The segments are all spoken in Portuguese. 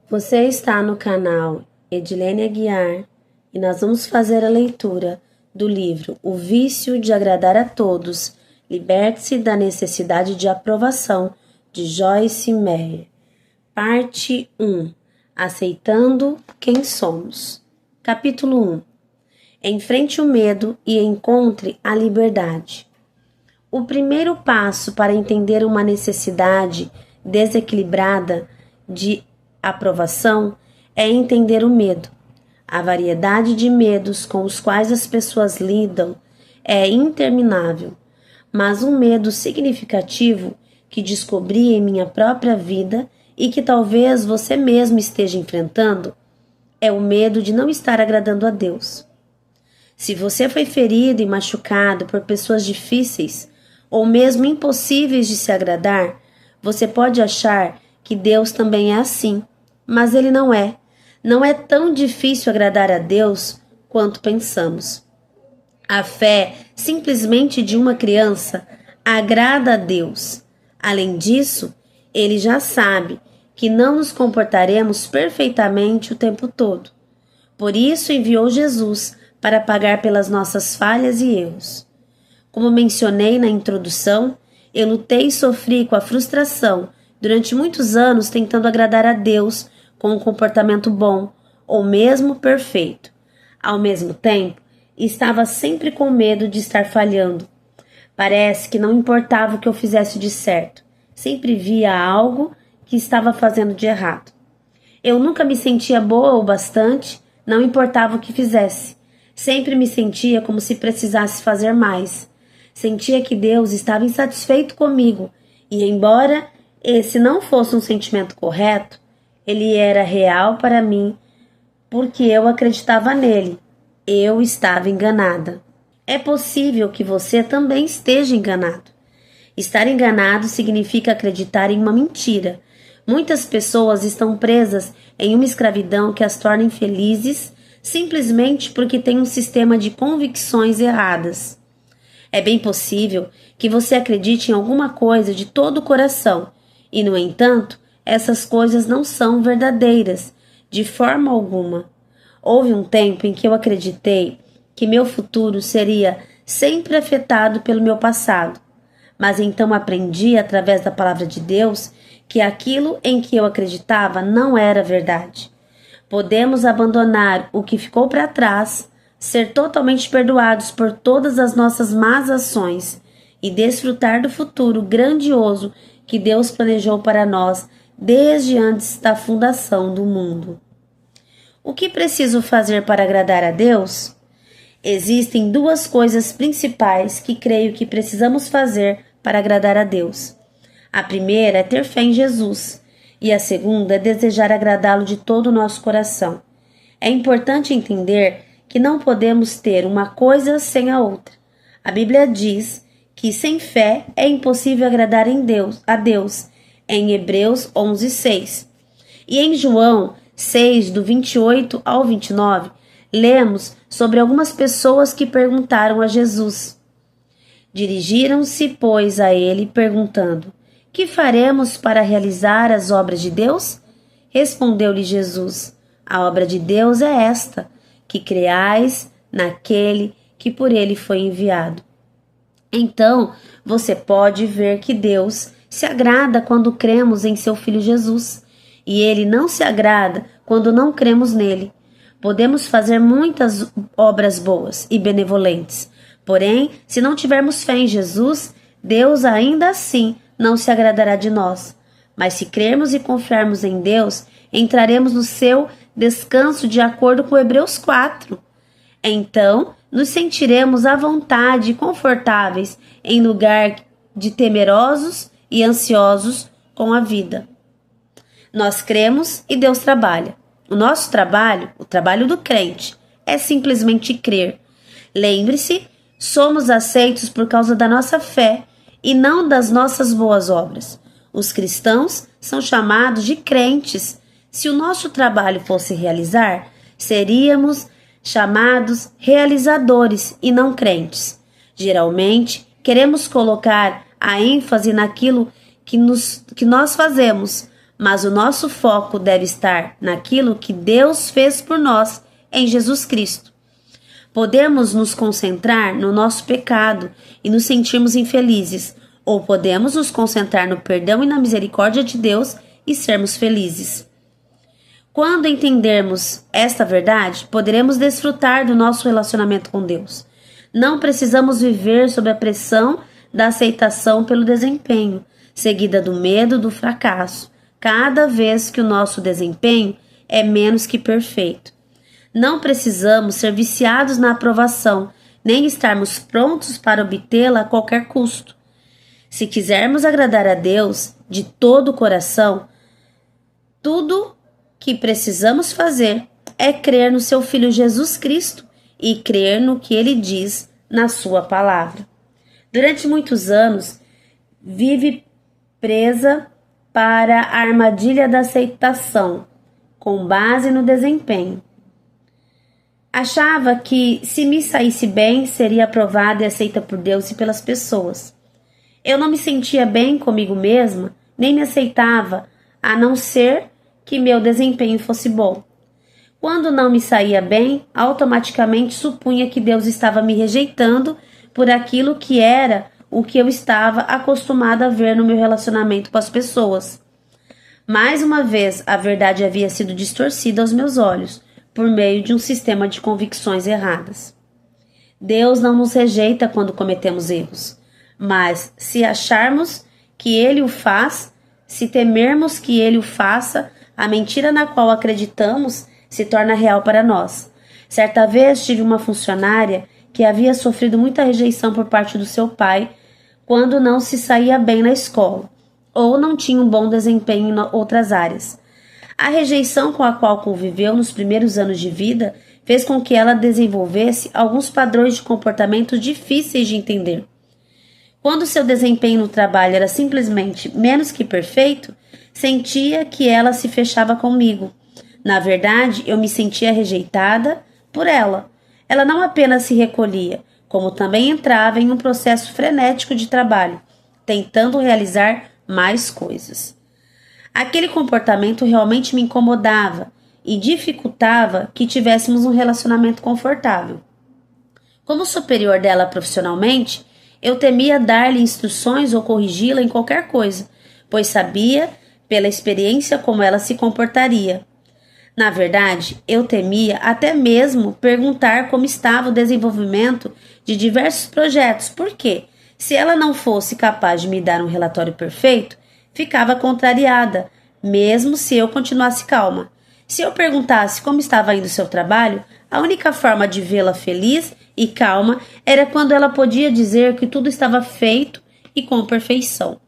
Você está no canal Edilene Aguiar e nós vamos fazer a leitura do livro O Vício de Agradar a Todos, Liberte-se da Necessidade de Aprovação, de Joyce Meyer. Parte 1. Aceitando quem somos. Capítulo 1. Enfrente o medo e encontre a liberdade. O primeiro passo para entender uma necessidade desequilibrada de aprovação é entender o medo. A variedade de medos com os quais as pessoas lidam é interminável, mas um medo significativo que descobri em minha própria vida e que talvez você mesmo esteja enfrentando é o medo de não estar agradando a Deus. Se você foi ferido e machucado por pessoas difíceis ou mesmo impossíveis de se agradar, você pode achar que Deus também é assim, mas Ele não é. Não é tão difícil agradar a Deus quanto pensamos. A fé simplesmente de uma criança agrada a Deus. Além disso, Ele já sabe que não nos comportaremos perfeitamente o tempo todo. Por isso enviou Jesus para pagar pelas nossas falhas e erros. Como mencionei na introdução, eu lutei e sofri com a frustração durante muitos anos tentando agradar a Deus com um comportamento bom ou mesmo perfeito. Ao mesmo tempo, estava sempre com medo de estar falhando. Parece que não importava o que eu fizesse de certo. Sempre via algo que estava fazendo de errado. Eu nunca me sentia boa o bastante, não importava o que fizesse. Sempre me sentia como se precisasse fazer mais. Sentia que Deus estava insatisfeito comigo e, embora esse não fosse um sentimento correto, ele era real para mim porque eu acreditava nele. Eu estava enganada. É possível que você também esteja enganado. Estar enganado significa acreditar em uma mentira. Muitas pessoas estão presas em uma escravidão que as torna infelizes simplesmente porque têm um sistema de convicções erradas. É bem possível que você acredite em alguma coisa de todo o coração e, no entanto, essas coisas não são verdadeiras de forma alguma. Houve um tempo em que eu acreditei que meu futuro seria sempre afetado pelo meu passado, mas então aprendi através da palavra de Deus que aquilo em que eu acreditava não era verdade. Podemos abandonar o que ficou para trás, ser totalmente perdoados por todas as nossas más ações e desfrutar do futuro grandioso que Deus planejou para nós desde antes da fundação do mundo. O que preciso fazer para agradar a Deus? Existem duas coisas principais que creio que precisamos fazer para agradar a Deus. A primeira é ter fé em Jesus e a segunda é desejar agradá-lo de todo o nosso coração. É importante entender que não podemos ter uma coisa sem a outra. A Bíblia diz que sem fé é impossível agradar a Deus, em Hebreus 11:6. E em João 6, do 28 ao 29, lemos sobre algumas pessoas que perguntaram a Jesus. Dirigiram-se, pois, a ele, perguntando: que faremos para realizar as obras de Deus? Respondeu-lhe Jesus: a obra de Deus é esta, que creais naquele que por ele foi enviado. Então, você pode ver que Deus se agrada quando cremos em seu Filho Jesus, e ele não se agrada quando não cremos nele. Podemos fazer muitas obras boas e benevolentes, porém, se não tivermos fé em Jesus, Deus ainda assim não se agradará de nós. Mas se crermos e confiarmos em Deus, entraremos no seu descanso de acordo com Hebreus 4. Então, nos sentiremos à vontade e confortáveis em lugar de temerosos e ansiosos com a vida. Nós cremos e Deus trabalha. O nosso trabalho, o trabalho do crente, é simplesmente crer. Lembre-se, somos aceitos por causa da nossa fé e não das nossas boas obras. Os cristãos são chamados de crentes. Se o nosso trabalho fosse realizar, seríamos chamados realizadores e não crentes. Geralmente, queremos colocar a ênfase naquilo que nós fazemos, mas o nosso foco deve estar naquilo que Deus fez por nós em Jesus Cristo. Podemos nos concentrar no nosso pecado e nos sentirmos infelizes, ou podemos nos concentrar no perdão e na misericórdia de Deus e sermos felizes. Quando entendermos esta verdade, poderemos desfrutar do nosso relacionamento com Deus. Não precisamos viver sob a pressão da aceitação pelo desempenho, seguida do medo do fracasso, cada vez que o nosso desempenho é menos que perfeito. Não precisamos ser viciados na aprovação, nem estarmos prontos para obtê-la a qualquer custo. Se quisermos agradar a Deus de todo o coração, tudo que precisamos fazer é crer no seu Filho Jesus Cristo e crer no que ele diz na sua palavra. Durante muitos anos, vive presa para a armadilha da aceitação, com base no desempenho. Achava que, se me saísse bem, seria aprovada e aceita por Deus e pelas pessoas. Eu não me sentia bem comigo mesma, nem me aceitava, a não ser que meu desempenho fosse bom. Quando não me saía bem, automaticamente supunha que Deus estava me rejeitando por aquilo que era o que eu estava acostumada a ver no meu relacionamento com as pessoas. Mais uma vez, a verdade havia sido distorcida aos meus olhos, por meio de um sistema de convicções erradas. Deus não nos rejeita quando cometemos erros, mas se acharmos que Ele o faz, se temermos que Ele o faça, a mentira na qual acreditamos se torna real para nós. Certa vez tive uma funcionária que havia sofrido muita rejeição por parte do seu pai quando não se saía bem na escola, ou não tinha um bom desempenho em outras áreas. A rejeição com a qual conviveu nos primeiros anos de vida fez com que ela desenvolvesse alguns padrões de comportamento difíceis de entender. Quando seu desempenho no trabalho era simplesmente menos que perfeito, sentia que ela se fechava comigo. Na verdade, eu me sentia rejeitada por ela. Ela não apenas se recolhia, como também entrava em um processo frenético de trabalho, tentando realizar mais coisas. Aquele comportamento realmente me incomodava e dificultava que tivéssemos um relacionamento confortável. Como superior dela profissionalmente, eu temia dar-lhe instruções ou corrigi-la em qualquer coisa, pois sabia, pela experiência, como ela se comportaria. Na verdade, eu temia até mesmo perguntar como estava o desenvolvimento de diversos projetos, porque, se ela não fosse capaz de me dar um relatório perfeito, ficava contrariada, mesmo se eu continuasse calma. Se eu perguntasse como estava indo seu trabalho, a única forma de vê-la feliz e calma era quando ela podia dizer que tudo estava feito e com perfeição.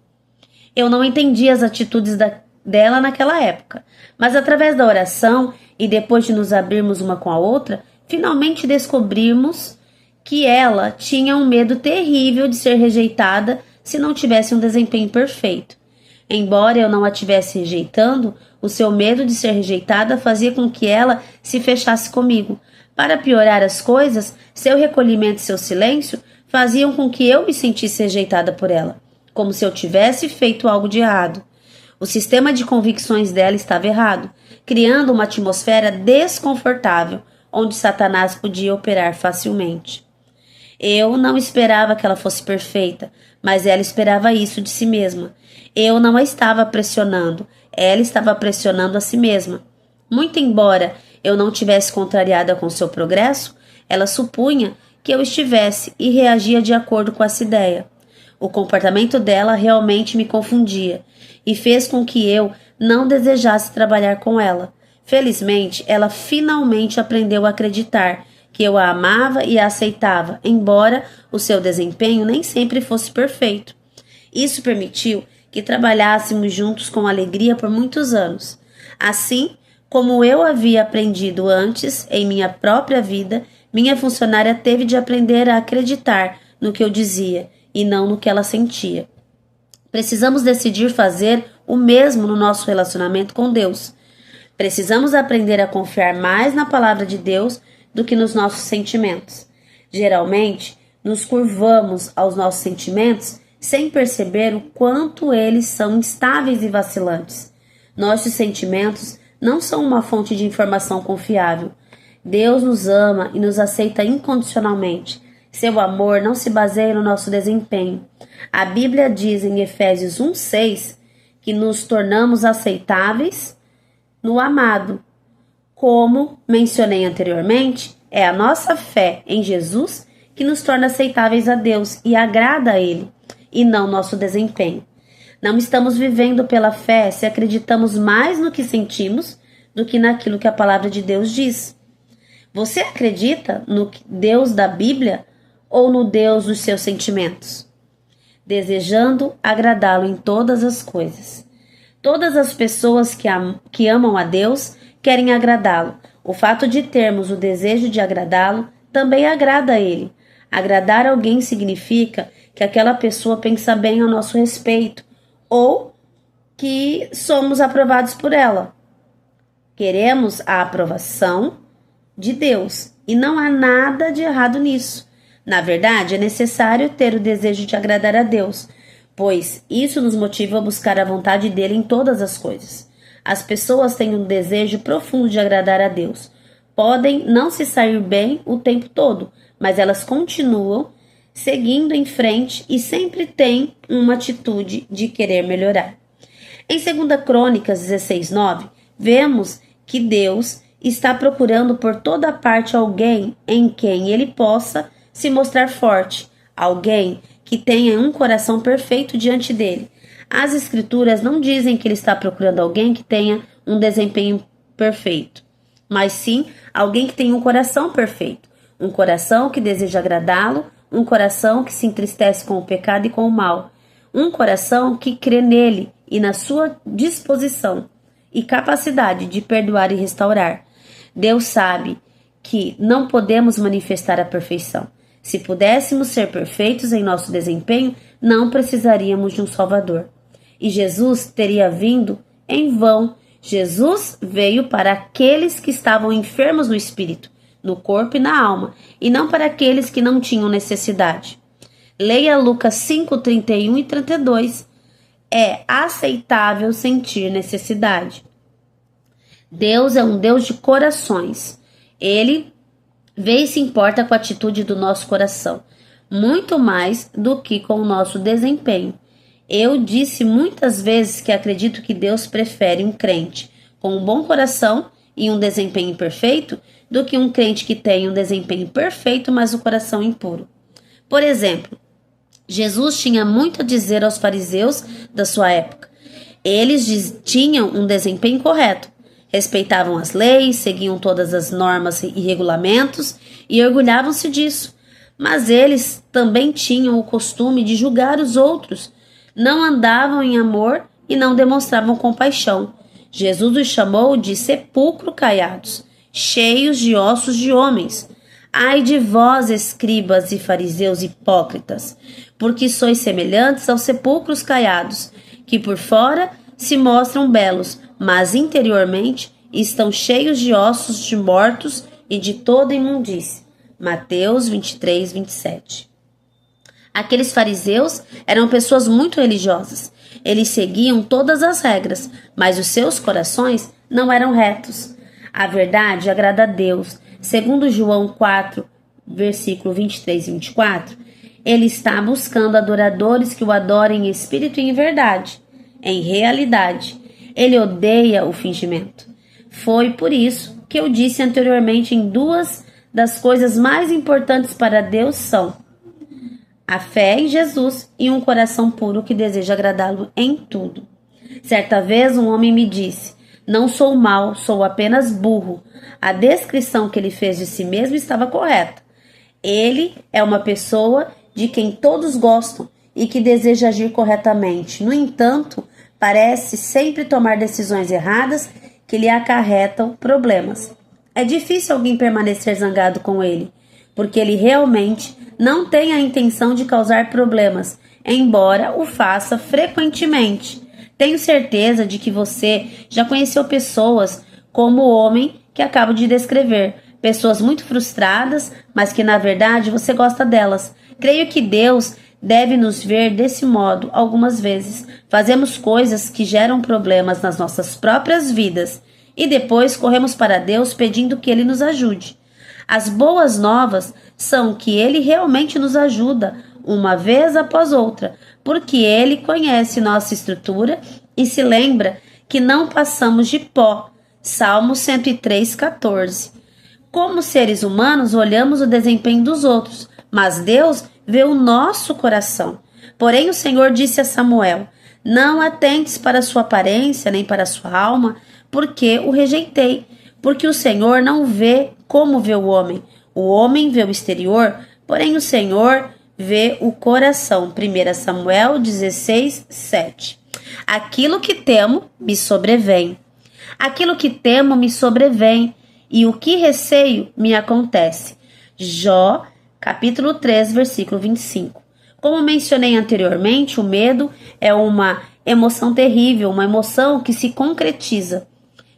Eu não entendia as atitudes dela naquela época, mas através da oração e depois de nos abrirmos uma com a outra, finalmente descobrimos que ela tinha um medo terrível de ser rejeitada se não tivesse um desempenho perfeito. Embora eu não a tivesse rejeitando, o seu medo de ser rejeitada fazia com que ela se fechasse comigo. Para piorar as coisas, seu recolhimento e seu silêncio faziam com que eu me sentisse rejeitada por ela, como se eu tivesse feito algo de errado. O sistema de convicções dela estava errado, criando uma atmosfera desconfortável, onde Satanás podia operar facilmente. Eu não esperava que ela fosse perfeita, mas ela esperava isso de si mesma. Eu não a estava pressionando, ela estava pressionando a si mesma. Muito embora eu não tivesse contrariada com seu progresso, ela supunha que eu estivesse e reagia de acordo com essa ideia. O comportamento dela realmente me confundia e fez com que eu não desejasse trabalhar com ela. Felizmente, ela finalmente aprendeu a acreditar que eu a amava e a aceitava, embora o seu desempenho nem sempre fosse perfeito. Isso permitiu que trabalhássemos juntos com alegria por muitos anos. Assim como eu havia aprendido antes em minha própria vida, minha funcionária teve de aprender a acreditar no que eu dizia e não no que ela sentia. Precisamos decidir fazer o mesmo no nosso relacionamento com Deus. Precisamos aprender a confiar mais na palavra de Deus do que nos nossos sentimentos. Geralmente, nos curvamos aos nossos sentimentos sem perceber o quanto eles são instáveis e vacilantes. Nossos sentimentos não são uma fonte de informação confiável. Deus nos ama e nos aceita incondicionalmente. Seu amor não se baseia no nosso desempenho. A Bíblia diz em Efésios 1:6 que nos tornamos aceitáveis no amado. Como mencionei anteriormente, é a nossa fé em Jesus que nos torna aceitáveis a Deus e agrada a Ele, e não nosso desempenho. Não estamos vivendo pela fé se acreditamos mais no que sentimos do que naquilo que a palavra de Deus diz. Você acredita no Deus da Bíblia ou no Deus dos seus sentimentos? Desejando agradá-lo em todas as coisas. Todas as pessoas que amam a Deus querem agradá-lo. O fato de termos o desejo de agradá-lo também agrada a Ele. Agradar alguém significa que aquela pessoa pensa bem a nosso respeito ou que somos aprovados por ela. Queremos a aprovação de Deus e não há nada de errado nisso. Na verdade, é necessário ter o desejo de agradar a Deus, pois isso nos motiva a buscar a vontade dele em todas as coisas. As pessoas têm um desejo profundo de agradar a Deus. Podem não se sair bem o tempo todo, mas elas continuam seguindo em frente e sempre têm uma atitude de querer melhorar. Em 2 Crônicas 16:9, vemos que Deus está procurando por toda parte alguém em quem ele possa se mostrar forte, alguém que tenha um coração perfeito diante dele. As escrituras não dizem que ele está procurando alguém que tenha um desempenho perfeito, mas sim alguém que tenha um coração perfeito, um coração que deseja agradá-lo, um coração que se entristece com o pecado e com o mal, um coração que crê nele e na sua disposição e capacidade de perdoar e restaurar. Deus sabe que não podemos manifestar a perfeição. Se pudéssemos ser perfeitos em nosso desempenho, não precisaríamos de um Salvador. E Jesus teria vindo em vão. Jesus veio para aqueles que estavam enfermos no espírito, no corpo e na alma, e não para aqueles que não tinham necessidade. Leia Lucas 5:31 e 32. É aceitável sentir necessidade. Deus é um Deus de corações. Ele vê e se importa com a atitude do nosso coração, muito mais do que com o nosso desempenho. Eu disse muitas vezes que acredito que Deus prefere um crente com um bom coração e um desempenho perfeito do que um crente que tem um desempenho perfeito, mas o coração impuro. Por exemplo, Jesus tinha muito a dizer aos fariseus da sua época. Eles tinham um desempenho correto, respeitavam as leis, seguiam todas as normas e regulamentos e orgulhavam-se disso. Mas eles também tinham o costume de julgar os outros, não andavam em amor e não demonstravam compaixão. Jesus os chamou de sepulcro caiados, cheios de ossos de homens. Ai de vós, escribas e fariseus hipócritas, porque sois semelhantes aos sepulcros caiados, que por fora se mostram belos, mas interiormente estão cheios de ossos de mortos e de toda imundície. Mateus 23:27. Aqueles fariseus eram pessoas muito religiosas. Eles seguiam todas as regras, mas os seus corações não eram retos. A verdade agrada a Deus. Segundo João 4, versículo 23 e 24, ele está buscando adoradores que o adorem em espírito e em verdade, em realidade. Ele odeia o fingimento. Foi por isso que eu disse anteriormente em duas das coisas mais importantes para Deus são a fé em Jesus e um coração puro que deseja agradá-lo em tudo. Certa vez um homem me disse: não sou mau, sou apenas burro. A descrição que ele fez de si mesmo estava correta. Ele é uma pessoa de quem todos gostam e que deseja agir corretamente. No entanto, parece sempre tomar decisões erradas que lhe acarretam problemas. É difícil alguém permanecer zangado com ele, porque ele realmente não tem a intenção de causar problemas, embora o faça frequentemente. Tenho certeza de que você já conheceu pessoas como o homem que acabo de descrever, pessoas muito frustradas, mas que na verdade você gosta delas. Creio que Deus deve nos ver desse modo algumas vezes. Fazemos coisas que geram problemas nas nossas próprias vidas e depois corremos para Deus pedindo que Ele nos ajude. As boas novas são que Ele realmente nos ajuda uma vez após outra, porque Ele conhece nossa estrutura e se lembra que não passamos de pó. Salmo 103:14. Como seres humanos, olhamos o desempenho dos outros, mas Deus vê o nosso coração. Porém, o Senhor disse a Samuel: não atentes para sua aparência, nem para sua alma, porque o rejeitei. Porque o Senhor não vê como vê o homem. O homem vê o exterior, porém o Senhor vê o coração. 1 Samuel 16:7. Aquilo que temo me sobrevém. Aquilo que temo me sobrevém, e o que receio me acontece. Jó, capítulo 3, versículo 25. Como mencionei anteriormente, o medo é uma emoção terrível, uma emoção que se concretiza.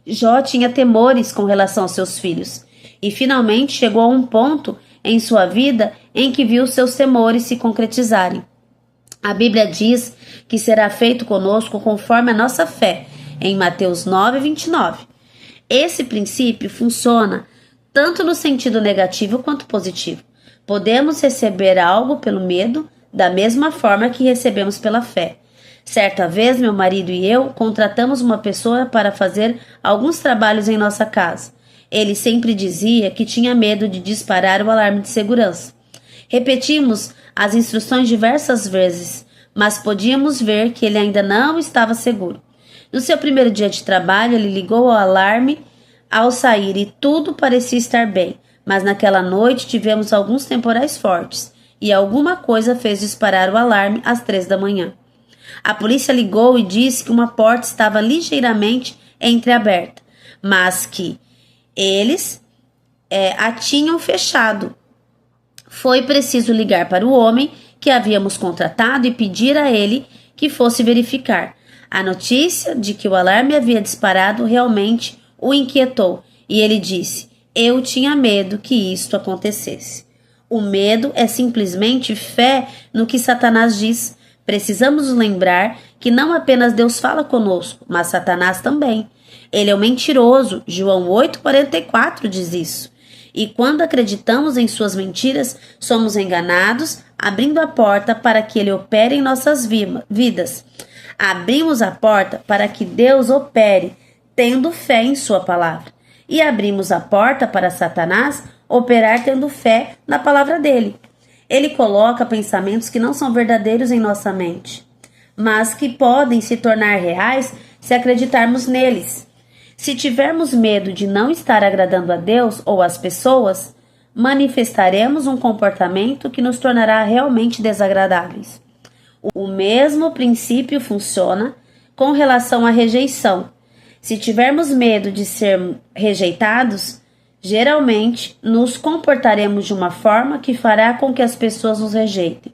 Jó tinha temores com relação aos seus filhos, e finalmente chegou a um ponto em sua vida em que viu seus temores se concretizarem. A Bíblia diz que será feito conosco conforme a nossa fé, em Mateus 9:29. Esse princípio funciona tanto no sentido negativo quanto positivo. Podemos receber algo pelo medo da mesma forma que recebemos pela fé. Certa vez, meu marido e eu contratamos uma pessoa para fazer alguns trabalhos em nossa casa. Ele sempre dizia que tinha medo de disparar o alarme de segurança. Repetimos as instruções diversas vezes, mas podíamos ver que ele ainda não estava seguro. No seu primeiro dia de trabalho, ele ligou o alarme ao sair e tudo parecia estar bem, mas naquela noite tivemos alguns temporais fortes e alguma coisa fez disparar o alarme às 3 da manhã. A polícia ligou e disse que uma porta estava ligeiramente entreaberta, mas que eles a tinham fechado. Foi preciso ligar para o homem que havíamos contratado e pedir a ele que fosse verificar. A notícia de que o alarme havia disparado realmente o inquietou e ele disse: eu tinha medo que isto acontecesse. O medo é simplesmente fé no que Satanás diz. Precisamos nos lembrar que não apenas Deus fala conosco, mas Satanás também. Ele é um mentiroso. João 8:44 diz isso. E quando acreditamos em suas mentiras, somos enganados, abrindo a porta para que ele opere em nossas vidas. Abrimos a porta para que Deus opere, tendo fé em sua palavra. E abrimos a porta para Satanás operar tendo fé na palavra dele. Ele coloca pensamentos que não são verdadeiros em nossa mente, mas que podem se tornar reais se acreditarmos neles. Se tivermos medo de não estar agradando a Deus ou às pessoas, manifestaremos um comportamento que nos tornará realmente desagradáveis. O mesmo princípio funciona com relação à rejeição. Se tivermos medo de ser rejeitados, geralmente nos comportaremos de uma forma que fará com que as pessoas nos rejeitem.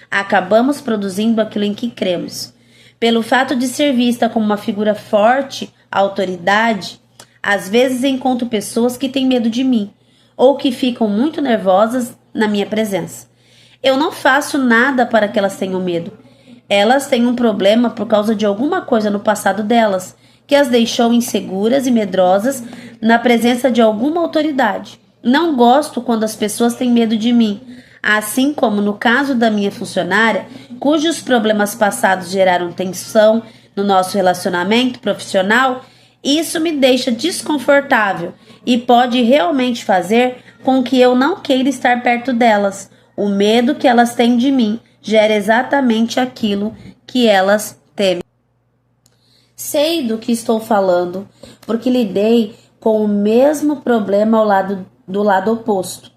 Acabamos produzindo aquilo em que cremos. Pelo fato de ser vista como uma figura forte, autoridade, às vezes encontro pessoas que têm medo de mim ou que ficam muito nervosas na minha presença. Eu não faço nada para que elas tenham medo. Elas têm um problema por causa de alguma coisa no passado delas, que as deixou inseguras e medrosas na presença de alguma autoridade. Não gosto quando as pessoas têm medo de mim, assim como no caso da minha funcionária, cujos problemas passados geraram tensão no nosso relacionamento profissional. Isso me deixa desconfortável e pode realmente fazer com que eu não queira estar perto delas. O medo que elas têm de mim gera exatamente aquilo que elas temem. Sei do que estou falando, porque lidei com o mesmo problema do lado oposto.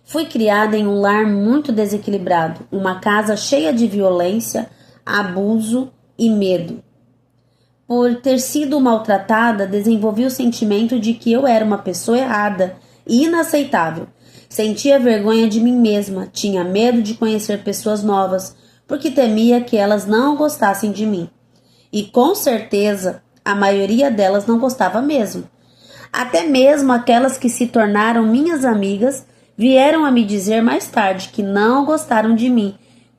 Fui criada em um lar muito desequilibrado, uma casa cheia de violência, abuso e medo. Por ter sido maltratada, desenvolvi o sentimento de que eu era uma pessoa errada e inaceitável. Sentia vergonha de mim mesma, tinha medo de conhecer pessoas novas, porque temia que elas não gostassem de mim. E com certeza, a maioria delas não gostava mesmo. Até mesmo aquelas que se tornaram minhas amigas vieram a me dizer mais tarde que não gostaram de mim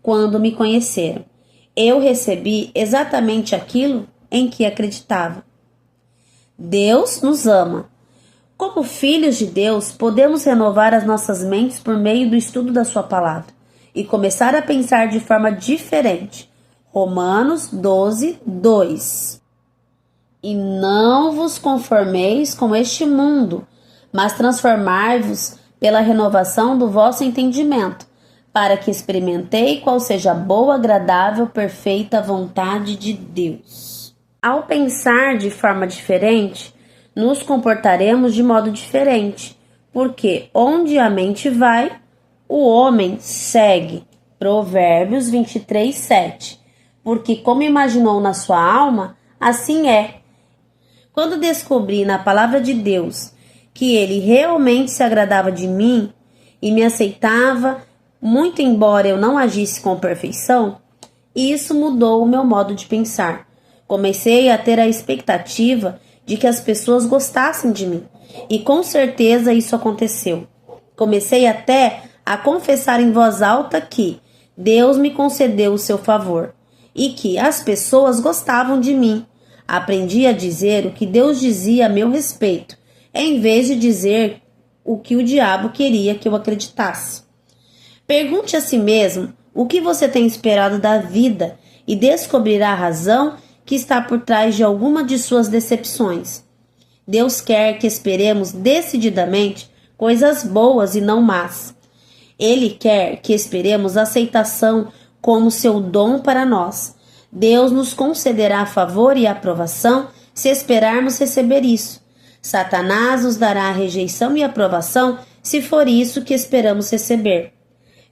quando me conheceram. Eu recebi exatamente aquilo em que acreditava. Deus nos ama. Como filhos de Deus, podemos renovar as nossas mentes por meio do estudo da sua palavra e começar a pensar de forma diferente. Romanos 12, 2. E não vos conformeis com este mundo, mas transformai-vos pela renovação do vosso entendimento, para que experimentei qual seja a boa, agradável, perfeita vontade de Deus. Ao pensar de forma diferente, nos comportaremos de modo diferente, porque onde a mente vai, o homem segue. Provérbios 23, 7. Porque como imaginou na sua alma, assim é. Quando descobri na palavra de Deus que ele realmente se agradava de mim e me aceitava, muito embora eu não agisse com perfeição, isso mudou o meu modo de pensar. Comecei a ter a expectativa de que as pessoas gostassem de mim, e com certeza isso aconteceu. Comecei até a confessar em voz alta que Deus me concedeu o seu favor e que as pessoas gostavam de mim. Aprendi a dizer o que Deus dizia a meu respeito, em vez de dizer o que o diabo queria que eu acreditasse. Pergunte a si mesmo o que você tem esperado da vida e descobrirá a razão que está por trás de alguma de suas decepções. Deus quer que esperemos decididamente coisas boas e não más. Ele quer que esperemos aceitação como seu dom para nós. Deus nos concederá favor e aprovação se esperarmos receber isso. Satanás nos dará a rejeição e aprovação se for isso que esperamos receber.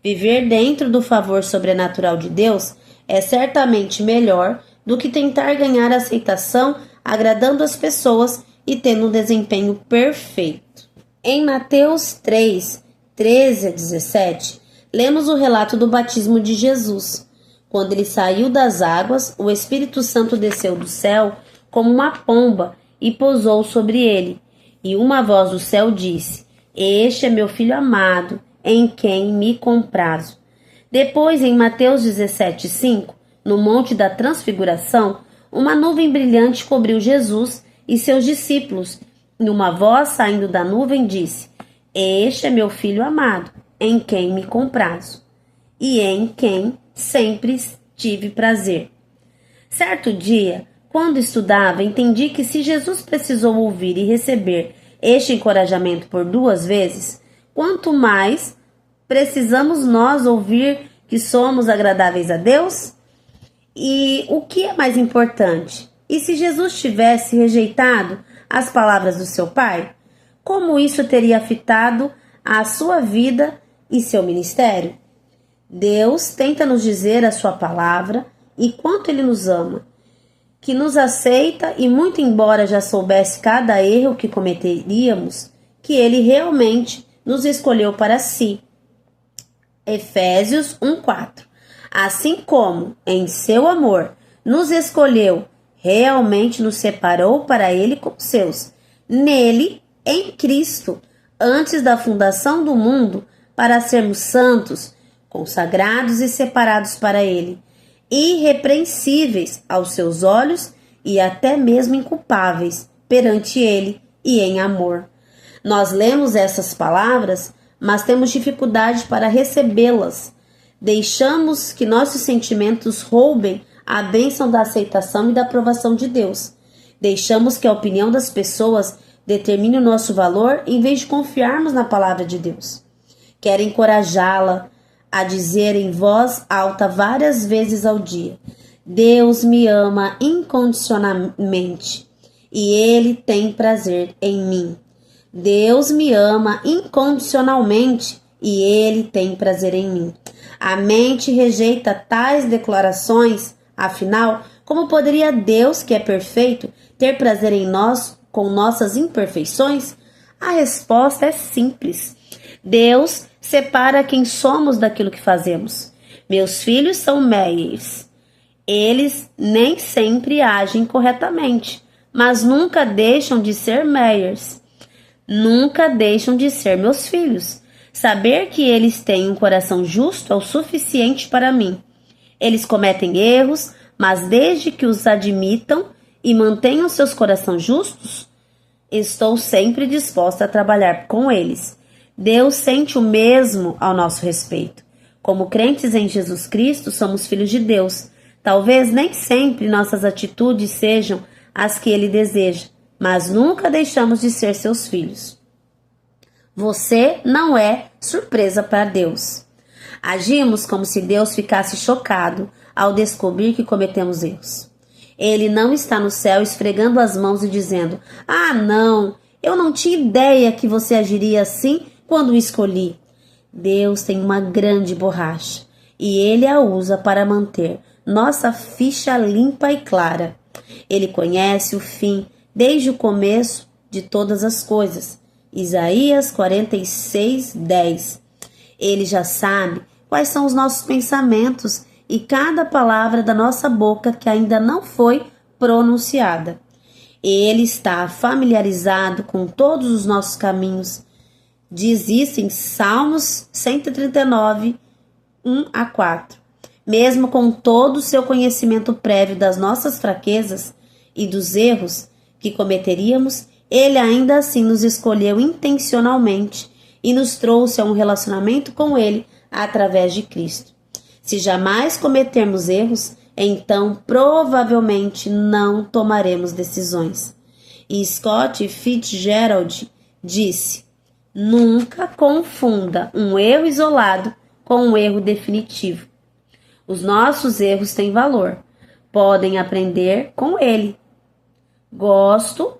Viver dentro do favor sobrenatural de Deus é certamente melhor do que tentar ganhar aceitação agradando as pessoas e tendo um desempenho perfeito. Em Mateus 3, 13 a 17, lemos o relato do batismo de Jesus. Quando ele saiu das águas, o Espírito Santo desceu do céu como uma pomba e pousou sobre ele. E uma voz do céu disse: Este é meu filho amado, em quem me comprazo. Depois, em Mateus 17, 5, no Monte da Transfiguração, uma nuvem brilhante cobriu Jesus e seus discípulos, e uma voz saindo da nuvem disse: Este é meu filho amado, em quem me comprazo, e em quem sempre tive prazer. Certo dia, quando estudava, entendi que se Jesus precisou ouvir e receber este encorajamento por 2 vezes, quanto mais precisamos nós ouvir que somos agradáveis a Deus? E o que é mais importante? E se Jesus tivesse rejeitado as palavras do seu Pai? Como isso teria afetado a sua vida e seu ministério? Deus tenta nos dizer a sua palavra e quanto Ele nos ama, que nos aceita e muito embora já soubesse cada erro que cometeríamos, que Ele realmente nos escolheu para si. Efésios 1:4. Assim como, em seu amor, nos escolheu, realmente nos separou para Ele como seus. Nele, em Cristo, antes da fundação do mundo, para sermos santos, consagrados e separados para Ele, irrepreensíveis aos seus olhos e até mesmo inculpáveis perante Ele e em amor. Nós lemos essas palavras, mas temos dificuldade para recebê-las. Deixamos que nossos sentimentos roubem a bênção da aceitação e da aprovação de Deus. Deixamos que a opinião das pessoas determine o nosso valor em vez de confiarmos na palavra de Deus. Quero encorajá-la a dizer em voz alta várias vezes ao dia: Deus me ama incondicionalmente e Ele tem prazer em mim. Deus me ama incondicionalmente e Ele tem prazer em mim. A mente rejeita tais declarações, afinal, como poderia Deus, que é perfeito, ter prazer em nós com nossas imperfeições? A resposta é simples. Deus separa quem somos daquilo que fazemos. Meus filhos são meios. Eles nem sempre agem corretamente, mas nunca deixam de ser meios. Nunca deixam de ser meus filhos. Saber que eles têm um coração justo é o suficiente para mim. Eles cometem erros, mas desde que os admitam e mantenham seus corações justos, estou sempre disposta a trabalhar com eles. Deus sente o mesmo ao nosso respeito. Como crentes em Jesus Cristo, somos filhos de Deus. Talvez nem sempre nossas atitudes sejam as que Ele deseja, mas nunca deixamos de ser seus filhos. Você não é surpresa para Deus. Agimos como se Deus ficasse chocado ao descobrir que cometemos erros. Ele não está no céu esfregando as mãos e dizendo: "Ah, não, eu não tinha ideia que você agiria assim quando o escolhi." Deus tem uma grande borracha e Ele a usa para manter nossa ficha limpa e clara. Ele conhece o fim desde o começo de todas as coisas. Isaías 46:10. Ele já sabe quais são os nossos pensamentos e cada palavra da nossa boca que ainda não foi pronunciada. Ele está familiarizado com todos os nossos caminhos. Diz isso em Salmos 139, 1-4. Mesmo com todo o seu conhecimento prévio das nossas fraquezas e dos erros que cometeríamos, Ele ainda assim nos escolheu intencionalmente e nos trouxe a um relacionamento com Ele através de Cristo. Se jamais cometermos erros, então provavelmente não tomaremos decisões. E Scott Fitzgerald disse: "Nunca confunda um erro isolado com um erro definitivo. Os nossos erros têm valor. Podem aprender com ele." Gosto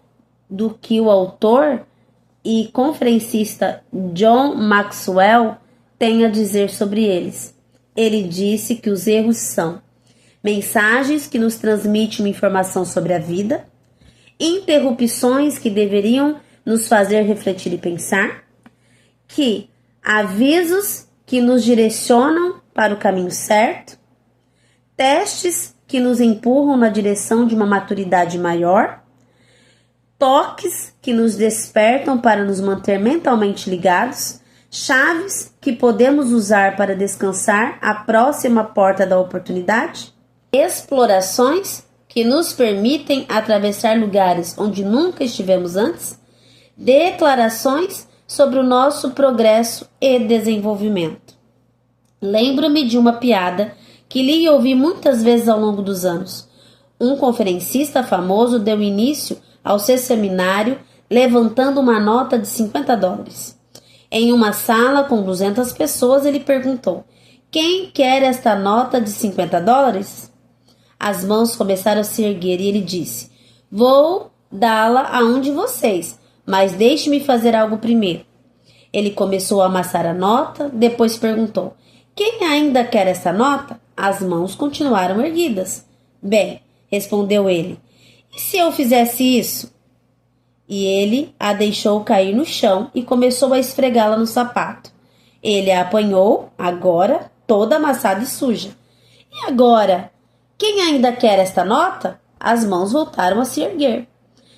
do que o autor e conferencista John Maxwell tem a dizer sobre eles. Ele disse que os erros são mensagens que nos transmitem uma informação sobre a vida, interrupções que deveriam nos fazer refletir e pensar, que avisos que nos direcionam para o caminho certo, testes que nos empurram na direção de uma maturidade maior, toques que nos despertam para nos manter mentalmente ligados, chaves que podemos usar para descansar à próxima porta da oportunidade, explorações que nos permitem atravessar lugares onde nunca estivemos antes, declarações sobre o nosso progresso e desenvolvimento. Lembro-me de uma piada que li e ouvi muitas vezes ao longo dos anos. Um conferencista famoso deu início ao seu seminário levantando uma nota de $50. Em uma sala com 200 pessoas, ele perguntou: "Quem quer esta nota de $50? As mãos começaram a se erguer e ele disse: "Vou dá-la a um de vocês, mas deixe-me fazer algo primeiro." Ele começou a amassar a nota, depois perguntou: "Quem ainda quer essa nota?" As mãos continuaram erguidas. "Bem", respondeu ele, "e se eu fizesse isso?" E ele a deixou cair no chão e começou a esfregá-la no sapato. Ele a apanhou, agora toda amassada e suja. "E agora? Quem ainda quer esta nota?" As mãos voltaram a se erguer.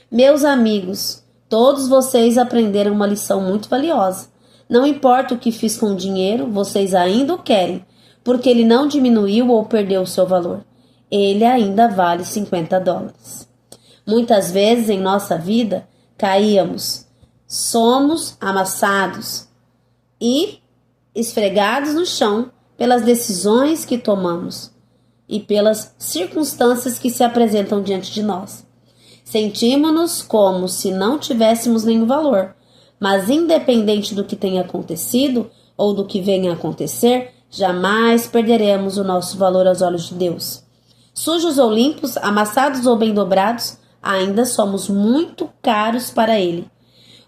Meus amigos, todos vocês aprenderam uma lição muito valiosa. Não importa o que fiz com o dinheiro, vocês ainda o querem, porque ele não diminuiu ou perdeu o seu valor. Ele ainda vale $50. Muitas vezes em nossa vida caíamos, somos amassados e esfregados no chão pelas decisões que tomamos e pelas circunstâncias que se apresentam diante de nós. Sentimos-nos como se não tivéssemos nenhum valor, mas independente do que tenha acontecido ou do que venha a acontecer, jamais perderemos o nosso valor aos olhos de Deus. Sujos ou limpos, amassados ou bem dobrados, ainda somos muito caros para Ele.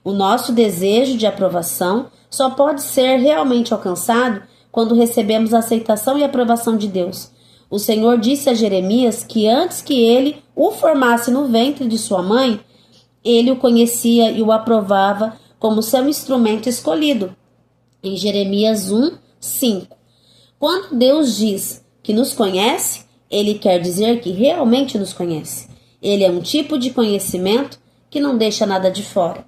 O nosso desejo de aprovação só pode ser realmente alcançado quando recebemos a aceitação e aprovação de Deus. O Senhor disse a Jeremias que antes que ele o formasse no ventre de sua mãe, ele o conhecia e o aprovava como seu instrumento escolhido. Em Jeremias 1:5. Quando Deus diz que nos conhece, ele quer dizer que realmente nos conhece. Ele é um tipo de conhecimento que não deixa nada de fora.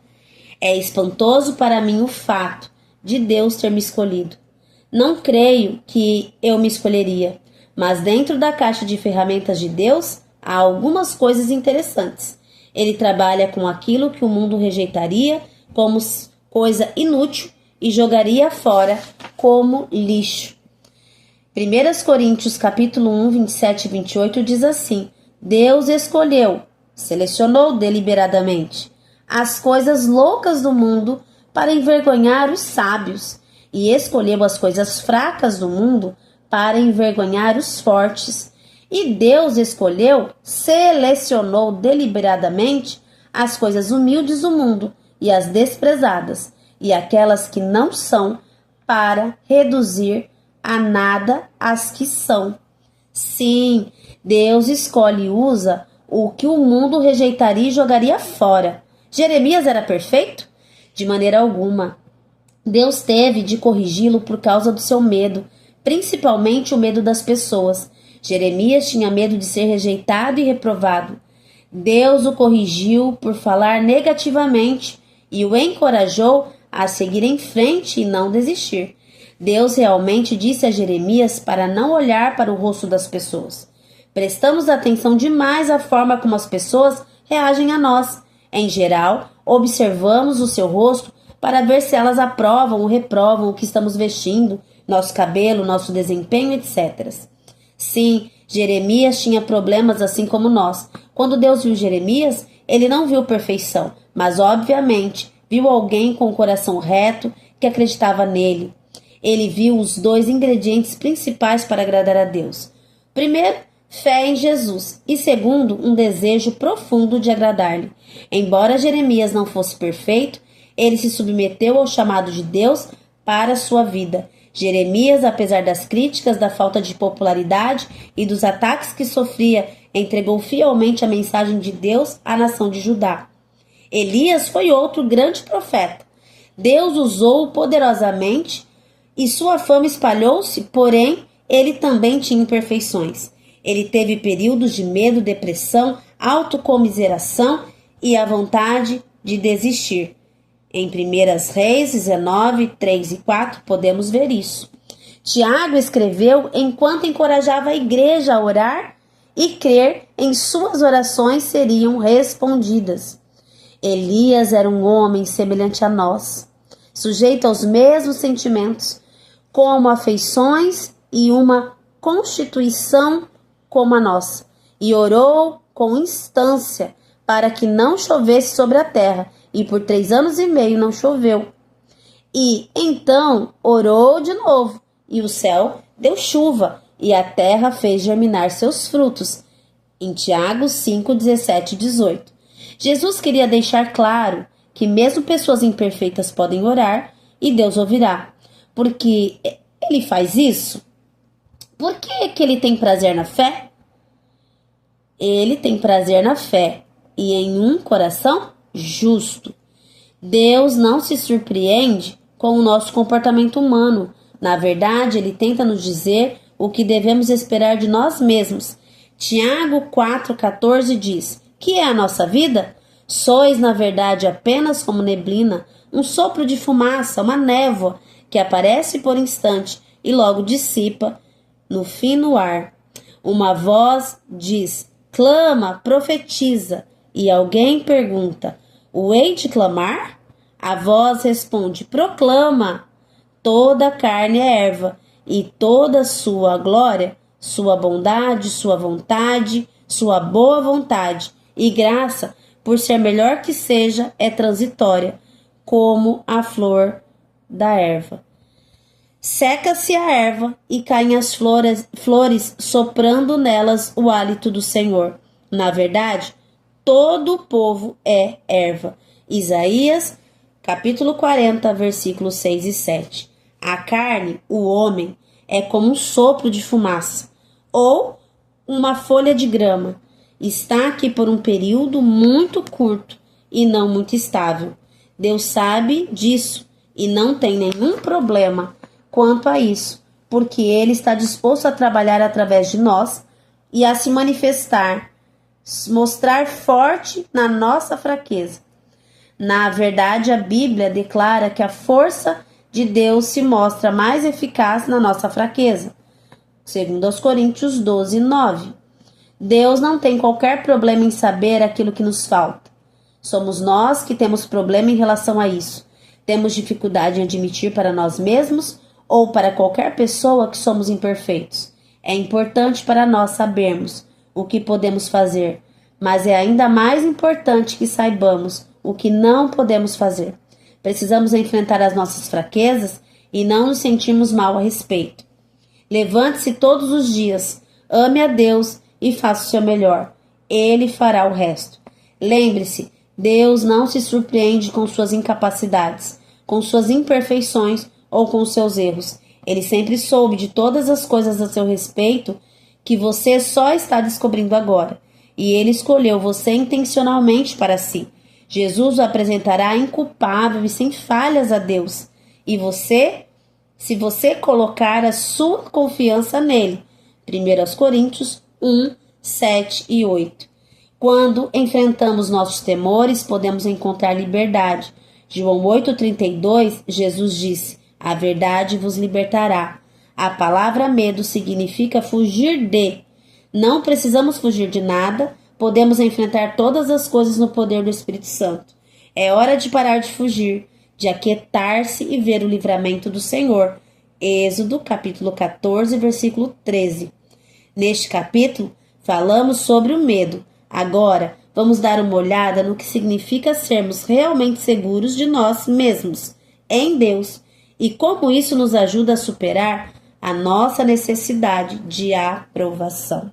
É espantoso para mim o fato de Deus ter me escolhido. Não creio que eu me escolheria, Mas dentro da caixa de ferramentas de Deus há algumas coisas interessantes. Ele trabalha com aquilo que o mundo rejeitaria como coisa inútil e jogaria fora como lixo. 1 Coríntios capítulo 1, 27 e 28 diz assim: Deus escolheu, selecionou deliberadamente as coisas loucas do mundo para envergonhar os sábios, e escolheu as coisas fracas do mundo para envergonhar os fortes. E Deus escolheu, selecionou deliberadamente as coisas humildes do mundo e as desprezadas, e aquelas que não são, para reduzir a nada as que são. Sim, Deus escolhe e usa o que o mundo rejeitaria e jogaria fora. Jeremias era perfeito? De maneira alguma. Deus teve de corrigi-lo por causa do seu medo, principalmente o medo das pessoas. Jeremias tinha medo de ser rejeitado e reprovado. Deus o corrigiu por falar negativamente e o encorajou a seguir em frente e não desistir. Deus realmente disse a Jeremias para não olhar para o rosto das pessoas. Prestamos atenção demais à forma como as pessoas reagem a nós. Em geral, observamos o seu rosto para ver se elas aprovam ou reprovam o que estamos vestindo, nosso cabelo, nosso desempenho, etc. Sim, Jeremias tinha problemas assim como nós. Quando Deus viu Jeremias, ele não viu perfeição, mas obviamente viu alguém com o coração reto que acreditava nele. Ele viu os dois ingredientes principais para agradar a Deus. Primeiro, fé em Jesus, e segundo, um desejo profundo de agradar-lhe. Embora Jeremias não fosse perfeito, ele se submeteu ao chamado de Deus para a sua vida. Jeremias, apesar das críticas, da falta de popularidade e dos ataques que sofria, entregou fielmente a mensagem de Deus à nação de Judá. Elias foi outro grande profeta. Deus usou-o poderosamente e sua fama espalhou-se, porém, ele também tinha imperfeições. Ele teve períodos de medo, depressão, autocomiseração e a vontade de desistir. Em 1 Reis 19, 3 e 4, podemos ver isso. Tiago escreveu enquanto encorajava a igreja a orar e crer em suas orações seriam respondidas. Elias era um homem semelhante a nós, sujeito aos mesmos sentimentos, como afeições e uma constituição como a nossa, e orou com instância para que não chovesse sobre a terra, e por 3 anos e meio não choveu. E então orou de novo, e o céu deu chuva, e a terra fez germinar seus frutos. Em Tiago 5, 17 e 18. Jesus queria deixar claro que mesmo pessoas imperfeitas podem orar e Deus ouvirá. Porque ele faz isso? Por que ele tem prazer na fé? Ele tem prazer na fé e em um coração justo. Deus não se surpreende com o nosso comportamento humano. Na verdade, ele tenta nos dizer o que devemos esperar de nós mesmos. Tiago 4,14 diz: que é a nossa vida? Sois, na verdade, apenas como neblina, um sopro de fumaça, uma névoa, que aparece por instante e logo dissipa no fino ar. Uma voz diz: clama, profetiza. E alguém pergunta: o hei de clamar? A voz responde: proclama. Toda a carne é erva, e toda sua glória, sua bondade, sua vontade, sua boa vontade e graça, por ser melhor que seja, é transitória, como a flor da erva. Seca-se a erva e caem as flores, soprando nelas o hálito do Senhor. Na verdade, todo o povo é erva. Isaías, capítulo 40, versículos 6 e 7. A carne, o homem, é como um sopro de fumaça, ou uma folha de grama. Está aqui por um período muito curto e não muito estável. Deus sabe disso e não tem nenhum problema quanto a isso, porque Ele está disposto a trabalhar através de nós e a se manifestar, mostrar forte na nossa fraqueza. Na verdade, a Bíblia declara que a força de Deus se mostra mais eficaz na nossa fraqueza. segundo aos Coríntios 12, 9. Deus não tem qualquer problema em saber aquilo que nos falta. Somos nós que temos problema em relação a isso. Temos dificuldade em admitir para nós mesmos ou para qualquer pessoa que somos imperfeitos. É importante para nós sabermos o que podemos fazer, mas é ainda mais importante que saibamos o que não podemos fazer. Precisamos enfrentar as nossas fraquezas e não nos sentirmos mal a respeito. Levante-se todos os dias, ame a Deus e faça o seu melhor. Ele fará o resto. Lembre-se, Deus não se surpreende com suas incapacidades, com suas imperfeições ou com seus erros. Ele sempre soube de todas as coisas a seu respeito que você só está descobrindo agora. E ele escolheu você intencionalmente para si. Jesus o apresentará inculpável e sem falhas a Deus. E você, se você colocar a sua confiança nele. 1 Coríntios 1, 7 e 8. Quando enfrentamos nossos temores, podemos encontrar liberdade. João 8,32, Jesus disse: a verdade vos libertará. A palavra medo significa fugir de. Não precisamos fugir de nada, podemos enfrentar todas as coisas no poder do Espírito Santo. É hora de parar de fugir, de aquietar-se e ver o livramento do Senhor. Êxodo, capítulo 14, versículo 13. Neste capítulo, falamos sobre o medo. Agora, vamos dar uma olhada no que significa sermos realmente seguros de nós mesmos, em Deus, e como isso nos ajuda a superar a nossa necessidade de aprovação.